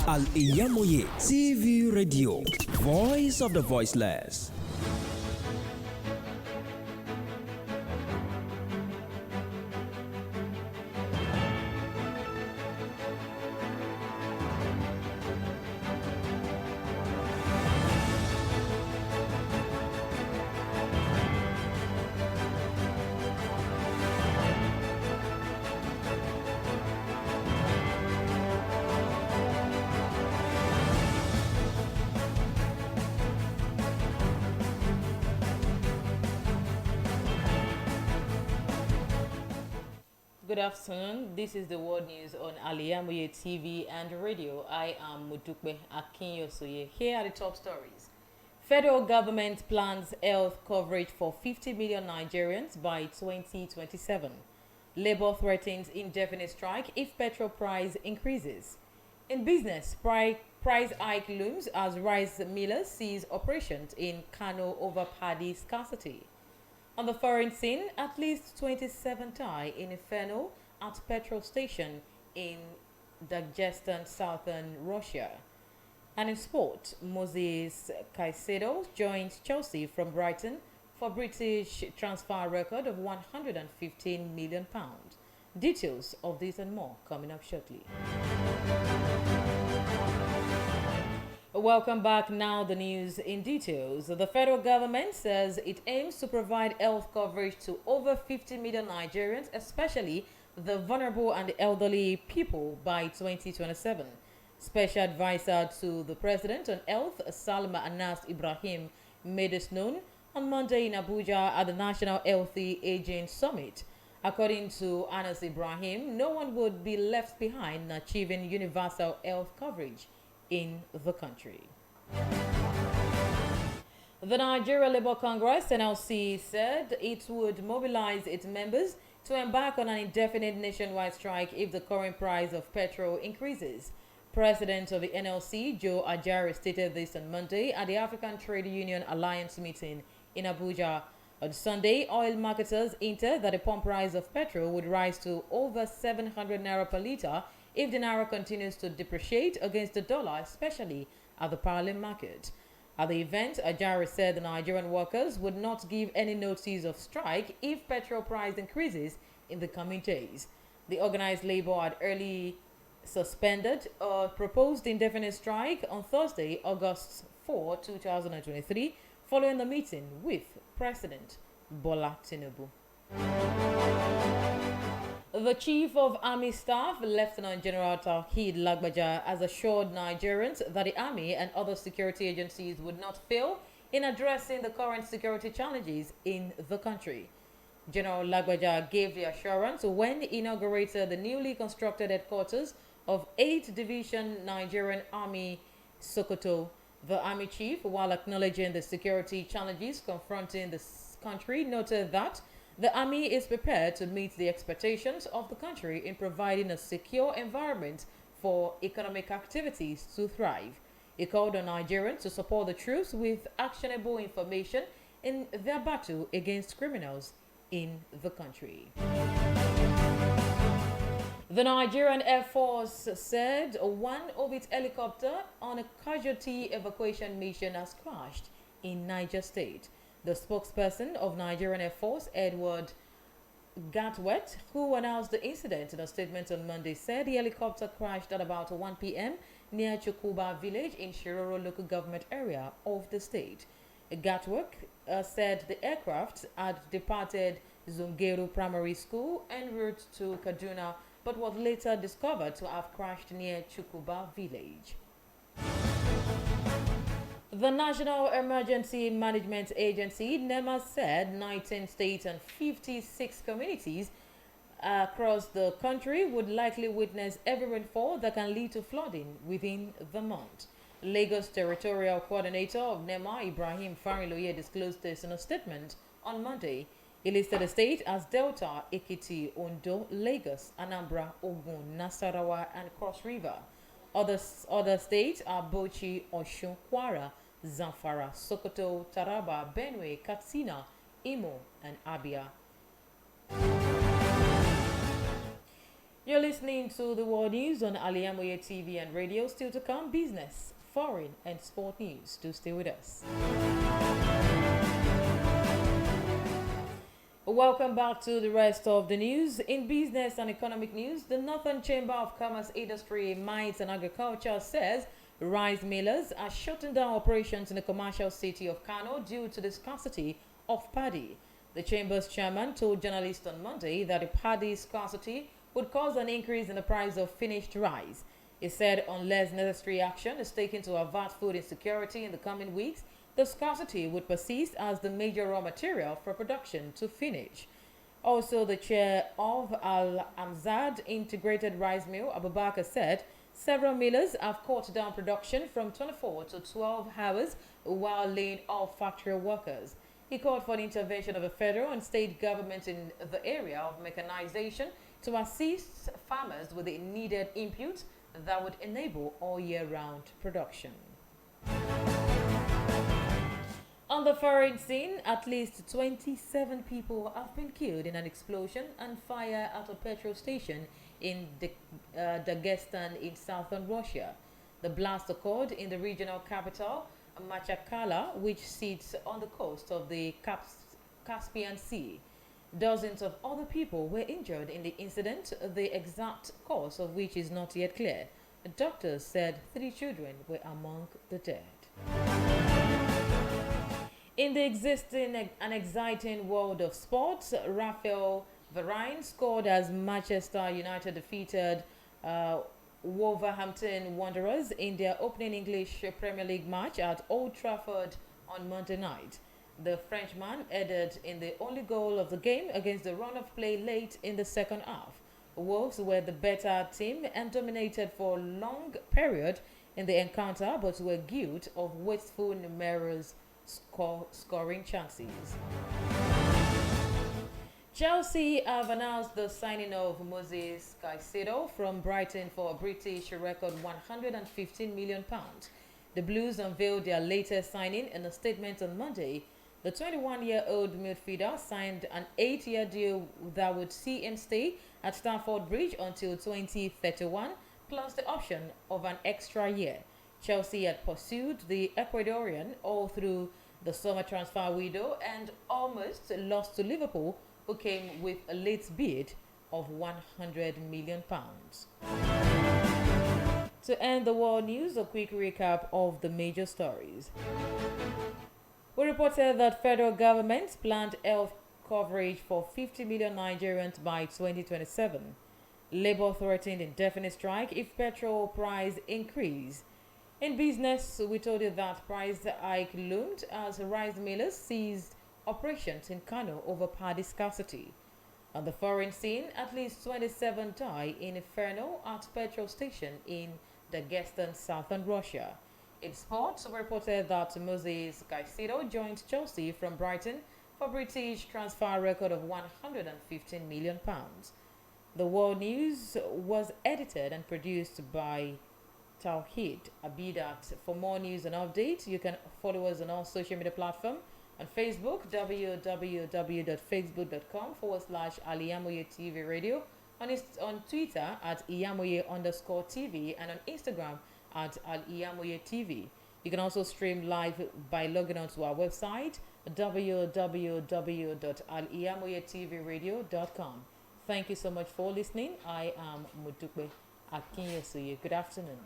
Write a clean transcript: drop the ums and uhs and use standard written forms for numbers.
Al-IyamoyeTv Radio, Voice of the Voiceless. Good afternoon. This is the world news on Al-IyamoyeTv and radio. I am Modupe Akinyosoye. Here are the top stories. Federal government plans health coverage for 50 million Nigerians by 2027. Labour threatens indefinite strike if petrol price increases. In business, price hike looms as rice millers cease operations in Kano over paddy scarcity. On the foreign scene, at least 27 die in inferno at petrol station in Dagestan, southern Russia. And in sport, Moses Caicedo joins Chelsea from Brighton for British transfer record of £115 million. Details of this and more coming up shortly. Welcome back. Now the news in details. The federal government says it aims to provide health coverage to over 50 million Nigerians, especially the vulnerable and elderly people, by 2027. Special advisor to the president on health, Salma Anas Ibrahim, made this known on Monday in Abuja at the National Healthy Aging Summit. According to Anas Ibrahim, no one would be left behind in achieving universal health coverage in the country. The Nigeria Labour Congress (NLC) said it would mobilize its members to embark on an indefinite nationwide strike if the current price of petrol increases. President of the NLC, Joe Ajari, stated this on Monday at the African Trade Union Alliance meeting in Abuja. On Sunday, oil marketers hinted that the pump price of petrol would rise to over 700 naira per litre if the naira continues to depreciate against the dollar, especially at the parallel market. At the event, Ajari said the Nigerian workers would not give any notice of strike if petrol price increases in the coming days. The organized labor had early suspended a proposed indefinite strike on Thursday, August 4, 2023, following the meeting with President Bola Tinubu. The Chief of Army Staff, Lieutenant General Tawhid Lagbaja, has assured Nigerians that the Army and other security agencies would not fail in addressing the current security challenges in the country. General Lagbaja gave the assurance when he inaugurated the newly constructed headquarters of 8th Division Nigerian Army, Sokoto. The Army Chief, while acknowledging the security challenges confronting the country, noted that the Army is prepared to meet the expectations of the country in providing a secure environment for economic activities to thrive. He called on Nigerians to support the troops with actionable information in their battle against criminals in the country. The Nigerian Air Force said one of its helicopters on a casualty evacuation mission has crashed in Niger State. The spokesperson of Nigerian Air Force, Edward Gatwet, who announced the incident in a statement on Monday, said the helicopter crashed at about 1 p.m. near Chukuba village in Shiroro local government area of the state. Gatwet said the aircraft had departed Zungeru Primary School en route to Kaduna, but was later discovered to have crashed near Chukuba village. The National Emergency Management Agency, NEMA, said 19 states and 56 communities across the country would likely witness heavy rainfall that can lead to flooding within the month. Lagos Territorial Coordinator of NEMA, Ibrahim Fariloye, disclosed this in a statement on Monday. He listed the state as Delta, Ekiti, Ondo, Lagos, Anambra, Ogun, Nasarawa, and Cross River. Other states are Bauchi, Osun, Kwara, Zamfara, Sokoto, Taraba, Benue, Katsina, Imo, and Abia. You're listening to the world news on Al-IyamoyeTv and radio. Still to come, business, foreign, and sport news. Do stay with us. Welcome back to the rest of the news. In business and economic news, the Northern Chamber of Commerce, Industry, Mines and Agriculture says rice millers are shutting down operations in the commercial city of Kano due to the scarcity of paddy. The Chamber's chairman told journalists on Monday that the paddy scarcity would cause an increase in the price of finished rice. He said unless necessary action is taken to avert food insecurity in the coming weeks, the scarcity would persist as the major raw material for production to finish. Also, the chair of Al-Amzad Integrated Rice Mill, Abubakar, said several millers have cut down production from 24 to 12 hours while laying off factory workers. He called for the intervention of the federal and state governments in the area of mechanization to assist farmers with the needed inputs that would enable all year-round production. On the foreign scene, at least 27 people have been killed in an explosion and fire at a petrol station in Dagestan in southern Russia. The blast occurred in the regional capital, Machakala, which sits on the coast of the Caspian Sea. Dozens of other people were injured in the incident, the exact cause of which is not yet clear. Doctors said 3 children were among the dead. In the existing and exciting world of sports, Raphael Varane scored as Manchester United defeated Wolverhampton Wanderers in their opening English Premier League match at Old Trafford on Monday night. The Frenchman added in the only goal of the game against the run of play late in the second half. Wolves were the better team and dominated for a long period in the encounter, but were guilty of wasteful numerous scoring chances. Chelsea have announced the signing of Moses Caicedo from Brighton for a British record £115 million. The Blues unveiled their latest signing in a statement on Monday. The 21-year-old midfielder signed an 8-year deal that would see him stay at Stamford Bridge until 2031, plus the option of an extra year. Chelsea had pursued the Ecuadorian all through the summer transfer window and almost lost to Liverpool, who came with a late bid of £100 million. To end the world news, a quick recap of the major stories. We reported that federal government planned health coverage for 50 million Nigerians by 2027. Labour threatened indefinite strike if petrol price increase. In business, we told you that price hike loomed as rice millers seized operations in Kano over paddy scarcity. On the foreign scene, at least 27 died in inferno at petrol station in Dagestan, southern Russia. In sports, we reported that Moses Caicedo joined Chelsea from Brighton for British transfer record of £115 million. The world news was edited and produced by Tawhid Abidat. For more news and updates, you can follow us on all social media platforms. On Facebook, www.facebook.com/Al-IyamoyeTv radio. On Twitter at Al-Iyamoye_TV and on Instagram at Al-IyamoyeTV. You can also stream live by logging on to our website www.Al-IyamoyeTVradio.com. Thank you so much for listening. I am Modupe Akinyosoye. Good afternoon.